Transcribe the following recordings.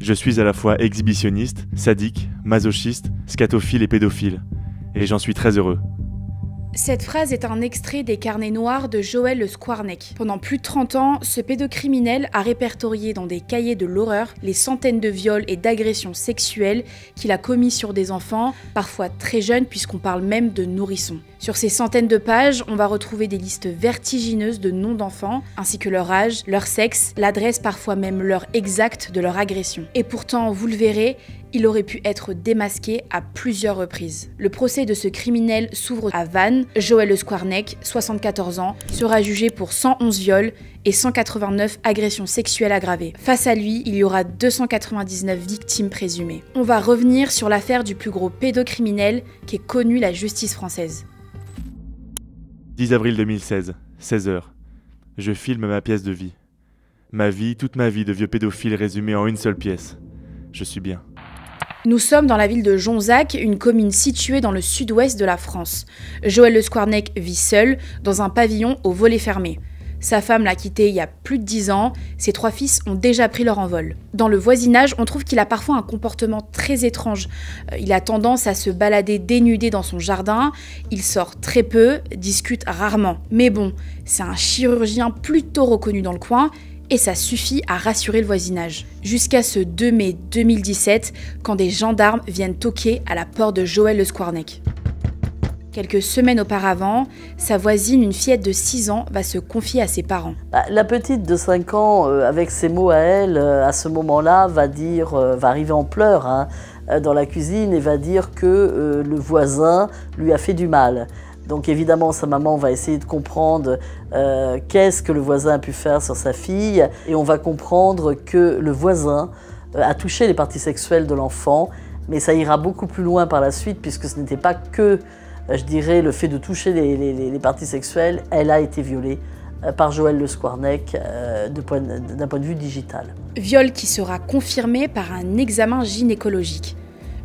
Je suis à la fois exhibitionniste, sadique, masochiste, scatophile et pédophile. Et j'en suis très heureux. Cette phrase est un extrait des carnets noirs de Joël Le Squarnec. Pendant plus de 30 ans, ce pédocriminel a répertorié dans des cahiers de l'horreur les centaines de viols et d'agressions sexuelles qu'il a commis sur des enfants, parfois très jeunes puisqu'on parle même de nourrissons. Sur ces centaines de pages, on va retrouver des listes vertigineuses de noms d'enfants, ainsi que leur âge, leur sexe, l'adresse, parfois même l'heure exacte de leur agression. Et pourtant, vous le verrez, il aurait pu être démasqué à plusieurs reprises. Le procès de ce criminel s'ouvre à Vannes. Joël Le Squarnec, 74 ans, sera jugé pour 111 viols et 189 agressions sexuelles aggravées. Face à lui, il y aura 299 victimes présumées. On va revenir sur l'affaire du plus gros pédocriminel qu'ait connu la justice française. 10 avril 2016, 16h. Je filme ma pièce de vie. Ma vie, toute ma vie de vieux pédophile résumée en une seule pièce. Je suis bien. Nous sommes dans la ville de Jonzac, une commune située dans le sud-ouest de la France. Joël Le Squarnec vit seul, dans un pavillon au volet fermé. Sa femme l'a quitté il y a plus de 10 ans, ses 3 fils ont déjà pris leur envol. Dans le voisinage, on trouve qu'il a parfois un comportement très étrange. Il a tendance à se balader dénudé dans son jardin, il sort très peu, discute rarement. Mais bon, c'est un chirurgien plutôt reconnu dans le coin, et ça suffit à rassurer le voisinage. Jusqu'à ce 2 mai 2017, quand des gendarmes viennent toquer à la porte de Joël Le Squarnec. Quelques semaines auparavant, sa voisine, une fillette de 6 ans, va se confier à ses parents. La petite de 5 ans, avec ses mots à elle, à ce moment-là, va arriver en pleurs dans la cuisine et va dire que le voisin lui a fait du mal. Donc évidemment, sa maman va essayer de comprendre qu'est-ce que le voisin a pu faire sur sa fille. Et on va comprendre que le voisin a touché les parties sexuelles de l'enfant. Mais ça ira beaucoup plus loin par la suite, puisque ce n'était pas que, je dirais, le fait de toucher les parties sexuelles. Elle a été violée par Joël Le Squarnec d'un point de vue digital. Viol qui sera confirmé par un examen gynécologique.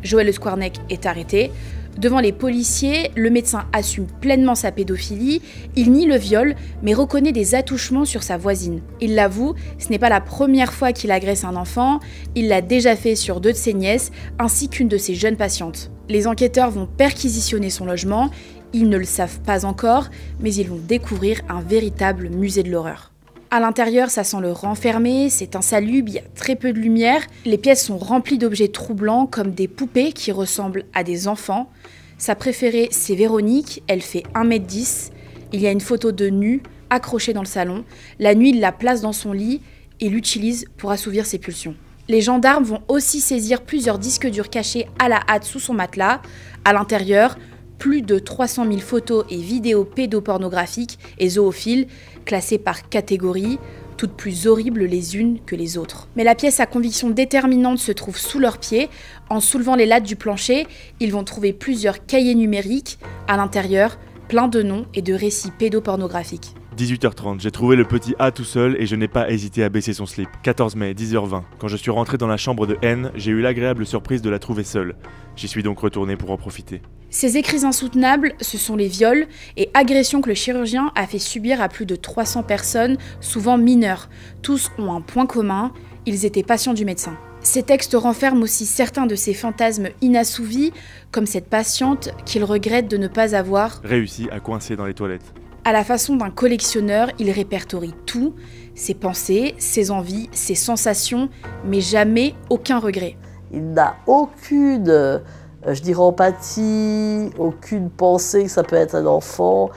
Joël Le Squarnec est arrêté. Devant les policiers, le médecin assume pleinement sa pédophilie, il nie le viol, mais reconnaît des attouchements sur sa voisine. Il l'avoue, ce n'est pas la première fois qu'il agresse un enfant, il l'a déjà fait sur 2 de ses nièces, ainsi qu'une de ses jeunes patientes. Les enquêteurs vont perquisitionner son logement, ils ne le savent pas encore, mais ils vont découvrir un véritable musée de l'horreur. À l'intérieur, ça sent le renfermé, c'est insalubre, il y a très peu de lumière. Les pièces sont remplies d'objets troublants comme des poupées qui ressemblent à des enfants. Sa préférée, c'est Véronique, elle fait 1m10. Il y a une photo de nu accrochée dans le salon. La nuit, il la place dans son lit et l'utilise pour assouvir ses pulsions. Les gendarmes vont aussi saisir plusieurs disques durs cachés à la hâte sous son matelas. À l'intérieur, plus de 300 000 photos et vidéos pédopornographiques et zoophiles, classées par catégorie, toutes plus horribles les unes que les autres. Mais la pièce à conviction déterminante se trouve sous leurs pieds. En soulevant les lattes du plancher, ils vont trouver plusieurs cahiers numériques. À l'intérieur, plein de noms et de récits pédopornographiques. 18h30, j'ai trouvé le petit A tout seul et je n'ai pas hésité à baisser son slip. 14 mai, 10h20. Quand je suis rentré dans la chambre de N, j'ai eu l'agréable surprise de la trouver seule. J'y suis donc retourné pour en profiter. Ces écrits insoutenables, ce sont les viols et agressions que le chirurgien a fait subir à plus de 300 personnes, souvent mineures. Tous ont un point commun, ils étaient patients du médecin. Ces textes renferment aussi certains de ses fantasmes inassouvis, comme cette patiente qu'il regrette de ne pas avoir réussi à coincer dans les toilettes. À la façon d'un collectionneur, il répertorie tout, ses pensées, ses envies, ses sensations, mais jamais aucun regret. Il n'a aucune, je dirais, empathie, aucune pensée que ça peut être un enfant.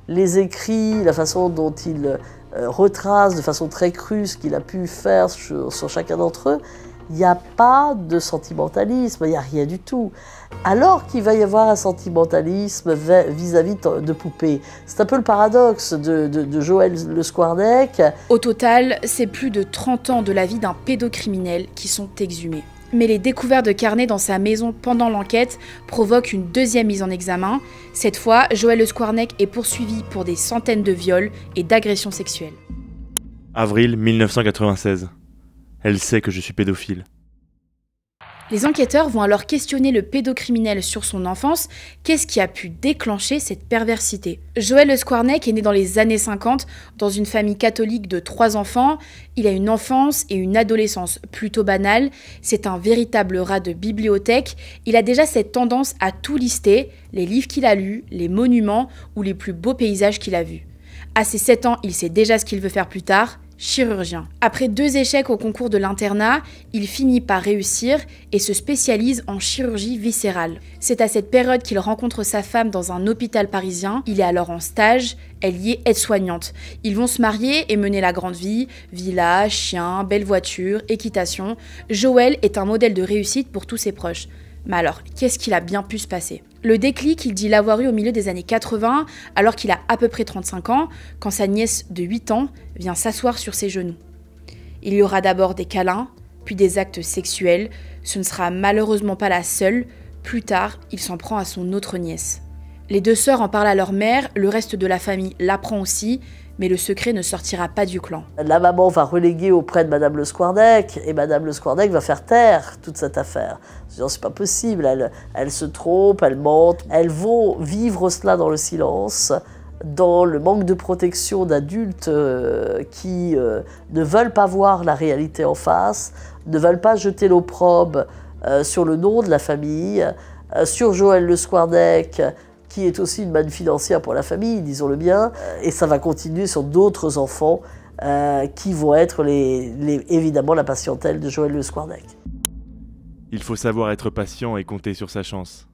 Les écrits, la façon dont il retrace de façon très crue ce qu'il a pu faire sur chacun d'entre eux, il n'y a pas de sentimentalisme, il n'y a rien du tout. Alors qu'il va y avoir un sentimentalisme vis-à-vis de poupées. C'est un peu le paradoxe de Joël Le Squarnec. Au total, c'est plus de 30 ans de la vie d'un pédocriminel qui sont exhumés. Mais les découvertes de carnets dans sa maison pendant l'enquête provoquent une deuxième mise en examen. Cette fois, Joël Le Squarnec est poursuivi pour des centaines de viols et d'agressions sexuelles. Avril 1996. Elle sait que je suis pédophile. Les enquêteurs vont alors questionner le pédocriminel sur son enfance. Qu'est-ce qui a pu déclencher cette perversité? Joël Le Squarnec est né dans les années 50 dans une famille catholique de 3 enfants. Il a une enfance et une adolescence plutôt banales. C'est un véritable rat de bibliothèque. Il a déjà cette tendance à tout lister, les livres qu'il a lus, les monuments ou les plus beaux paysages qu'il a vus. À ses 7 ans, il sait déjà ce qu'il veut faire plus tard. Chirurgien. Après 2 échecs au concours de l'internat, il finit par réussir et se spécialise en chirurgie viscérale. C'est à cette période qu'il rencontre sa femme dans un hôpital parisien. Il est alors en stage, elle y est aide-soignante. Ils vont se marier et mener la grande vie, villa, chien, belle voiture, équitation. Joël est un modèle de réussite pour tous ses proches. Mais alors, qu'est-ce qu'il a bien pu se passer? Le déclic, il dit l'avoir eu au milieu des années 80, alors qu'il a à peu près 35 ans, quand sa nièce de 8 ans vient s'asseoir sur ses genoux. Il y aura d'abord des câlins, puis des actes sexuels. Ce ne sera malheureusement pas la seule. Plus tard, il s'en prend à son autre nièce. Les 2 sœurs en parlent à leur mère, le reste de la famille l'apprend aussi, mais le secret ne sortira pas du clan. La maman va reléguer auprès de Madame Le Squarnec, et Madame Le Squarnec va faire taire toute cette affaire. C'est pas possible, elle se trompe, elle mente. Elles vont vivre cela dans le silence, dans le manque de protection d'adultes qui ne veulent pas voir la réalité en face, ne veulent pas jeter l'opprobre sur le nom de la famille, sur Joël Le Squarnec, qui est aussi une manne financière pour la famille, disons-le bien, et ça va continuer sur d'autres enfants qui vont être évidemment la patientèle de Joël Le Squarnec. Il faut savoir être patient et compter sur sa chance.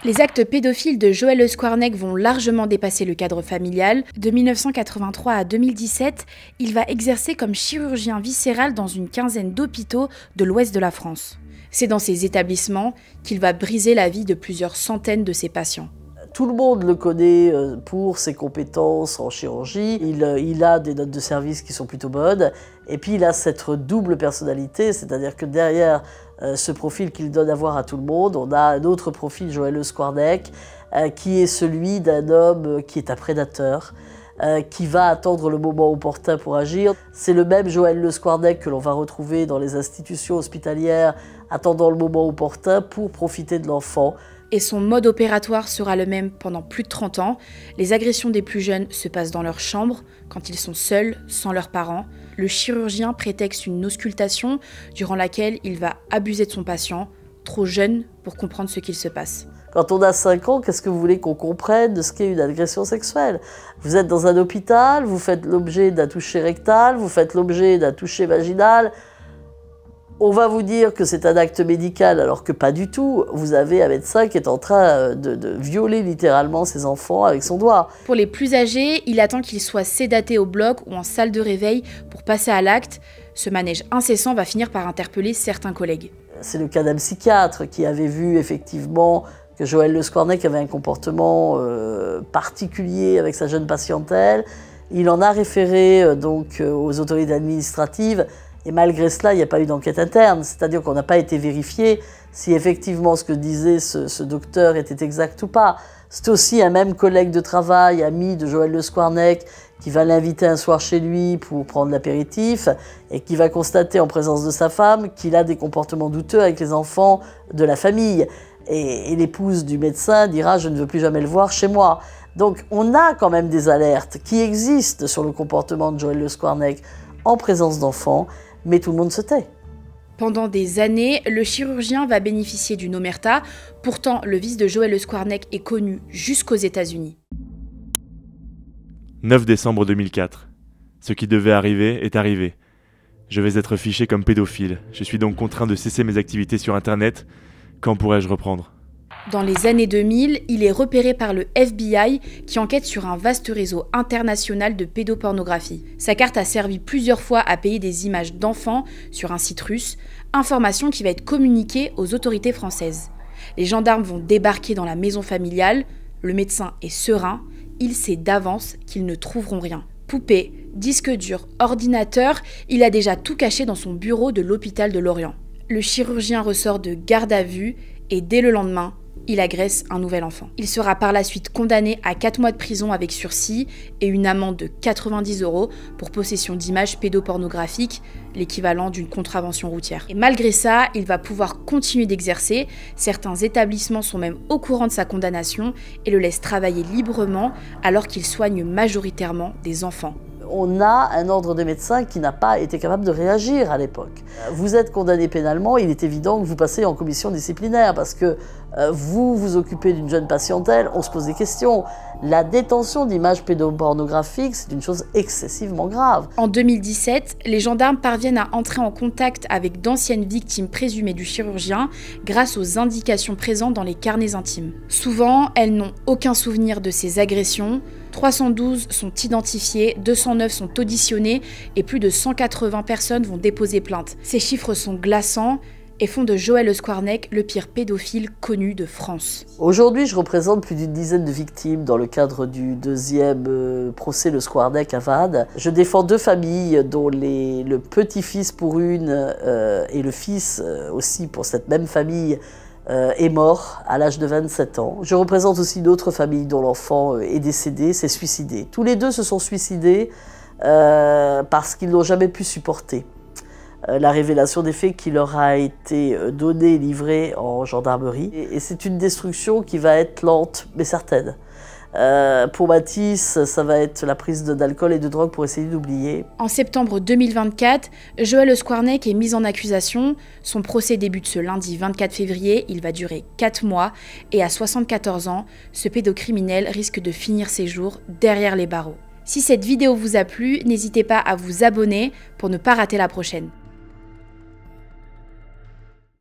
Les actes pédophiles de Joël Le Squarnec vont largement dépasser le cadre familial. De 1983 à 2017, il va exercer comme chirurgien viscéral dans une quinzaine d'hôpitaux de l'ouest de la France. C'est dans ces établissements qu'il va briser la vie de plusieurs centaines de ses patients. Tout le monde le connaît pour ses compétences en chirurgie. Il a des notes de service qui sont plutôt bonnes. Et puis il a cette double personnalité, c'est-à-dire que derrière ce profil qu'il donne à voir à tout le monde, on a un autre profil, Joël Le Squarnec, qui est celui d'un homme qui est un prédateur, qui va attendre le moment opportun pour agir. C'est le même Joël Le Squarnec que l'on va retrouver dans les institutions hospitalières, attendant le moment opportun pour profiter de l'enfant. Et son mode opératoire sera le même pendant plus de 30 ans. Les agressions des plus jeunes se passent dans leur chambre, quand ils sont seuls, sans leurs parents. Le chirurgien prétexte une auscultation durant laquelle il va abuser de son patient, trop jeune pour comprendre ce qu'il se passe. Quand on a 5 ans, qu'est-ce que vous voulez qu'on comprenne de ce qu'est une agression sexuelle? Vous êtes dans un hôpital, vous faites l'objet d'un toucher rectal, vous faites l'objet d'un toucher vaginal. On va vous dire que c'est un acte médical, alors que pas du tout. Vous avez un médecin qui est en train de violer littéralement ses enfants avec son doigt. Pour les plus âgés, il attend qu'ils soient sédatés au bloc ou en salle de réveil pour passer à l'acte. Ce manège incessant va finir par interpeller certains collègues. C'est le cas d'un psychiatre qui avait vu effectivement que Joël Le Squarnec avait un comportement particulier avec sa jeune patientèle. Il en a référé donc aux autorités administratives. Et malgré cela, il n'y a pas eu d'enquête interne, c'est-à-dire qu'on n'a pas été vérifié si effectivement ce que disait ce docteur était exact ou pas. C'est aussi un même collègue de travail, ami de Joël Le Squarnec, qui va l'inviter un soir chez lui pour prendre l'apéritif et qui va constater en présence de sa femme qu'il a des comportements douteux avec les enfants de la famille. Et l'épouse du médecin dira « je ne veux plus jamais le voir chez moi ». Donc on a quand même des alertes qui existent sur le comportement de Joël Le Squarnec en présence d'enfants, mais tout le monde se tait. Pendant des années, le chirurgien va bénéficier d'une omerta. Pourtant, le vice de Joël Le Squarnec est connu jusqu'aux États-Unis. 9 décembre 2004. Ce qui devait arriver est arrivé. Je vais être fiché comme pédophile. Je suis donc contraint de cesser mes activités sur Internet. Quand pourrais-je reprendre ? Dans les années 2000, il est repéré par le FBI qui enquête sur un vaste réseau international de pédopornographie. Sa carte a servi plusieurs fois à payer des images d'enfants sur un site russe, information qui va être communiquée aux autorités françaises. Les gendarmes vont débarquer dans la maison familiale, le médecin est serein, il sait d'avance qu'ils ne trouveront rien. Poupée, disque dur, ordinateur, il a déjà tout caché dans son bureau de l'hôpital de Lorient. Le chirurgien ressort de garde à vue et dès le lendemain, il agresse un nouvel enfant. Il sera par la suite condamné à 4 mois de prison avec sursis et une amende de 90 € pour possession d'images pédopornographiques, l'équivalent d'une contravention routière. Et malgré ça, il va pouvoir continuer d'exercer. Certains établissements sont même au courant de sa condamnation et le laissent travailler librement alors qu'il soigne majoritairement des enfants. On a un ordre des médecins qui n'a pas été capable de réagir à l'époque. Vous êtes condamné pénalement, il est évident que vous passez en commission disciplinaire parce que vous vous occupez d'une jeune patientèle, on se pose des questions. La détention d'images pédopornographiques, c'est une chose excessivement grave. En 2017, les gendarmes parviennent à entrer en contact avec d'anciennes victimes présumées du chirurgien grâce aux indications présentes dans les carnets intimes. Souvent, elles n'ont aucun souvenir de ces agressions. 312 sont identifiées, 209 sont auditionnées et plus de 180 personnes vont déposer plainte. Ces chiffres sont glaçants et font de Joël Le Squarnec le pire pédophile connu de France. Aujourd'hui, je représente plus d'une dizaine de victimes dans le cadre du deuxième procès Le Squarnec à Vannes. Je défends 2 familles dont le petit-fils pour une et le fils aussi pour cette même famille est mort à l'âge de 27 ans. Je représente aussi d'autres familles dont l'enfant est décédé, s'est suicidé. Tous les 2 se sont suicidés parce qu'ils n'ont jamais pu supporter la révélation des faits qui leur a été donnée, livrée en gendarmerie. Et c'est une destruction qui va être lente, mais certaine. Pour Mathis, ça va être la prise d'alcool et de drogue pour essayer d'oublier. En septembre 2024, Joël Le Squarnec est mis en accusation. Son procès débute ce lundi 24 février. Il va durer 4 mois. Et à 74 ans, ce pédocriminel risque de finir ses jours derrière les barreaux. Si cette vidéo vous a plu, n'hésitez pas à vous abonner pour ne pas rater la prochaine.